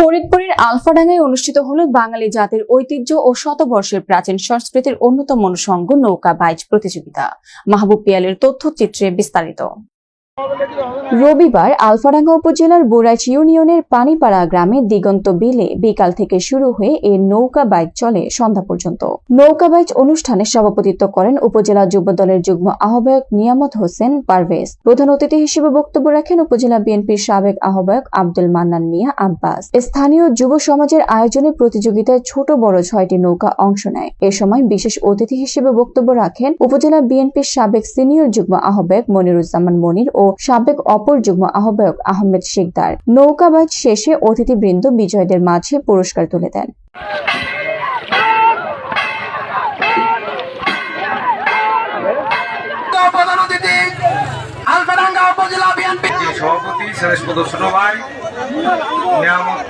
ফরিদপুরের আলফাডাঙ্গায় অনুষ্ঠিত হলো বাঙালি জাতির ঐতিহ্য ও শতবর্ষের প্রাচীন সংস্কৃতির অন্যতম অনুষঙ্গ নৌকা বাইচ প্রতিযোগিতা। মাহবুব পিয়ালের তথ্যচিত্রে বিস্তারিত। রবিবার আলফাডাঙ্গা উপজেলার বুড়াইচ ইউনিয়নের পানিপাড়া গ্রামে দিগন্ত বিলে বিকাল থেকে শুরু হয়ে এই নৌকা বাইচ চলে সন্ধ্যা পর্যন্ত। নৌকা বাইচ অনুষ্ঠানে সভাপতিত্ব করেন উপজেলা যুব দলের যুগ্ম আহ্বায়ক নিয়ামত হোসেন পারভেজ। প্রধান অতিথি হিসেবে বক্তব্য রাখেন উপজেলা বিএনপির সাবেক আহ্বায়ক আব্দুল মান্নান মিয়া আব্বাস। স্থানীয় যুব সমাজের আয়োজনে প্রতিযোগিতায় ছোট বড় 6টি নৌকা অংশ নেয়। এ সময় বিশেষ অতিথি হিসেবে বক্তব্য রাখেন উপজেলা বিএনপির সাবেক সিনিয়র যুগ্ম আহ্বায়ক মনিরুজ্জামান মনির ও সাবেক অপর যুগ্ম আহ্বায়ক আহমেদ শিকদার। নৌকা বাইচ শেষে অতিথিবৃন্দ বিজয়ীদের মাঝে পুরস্কার তুলে দেন। আলফাডাঙ্গা উপজেলা বিএনপি সভাপতি শেষ প্রদর্শন ভাই নিয়ামত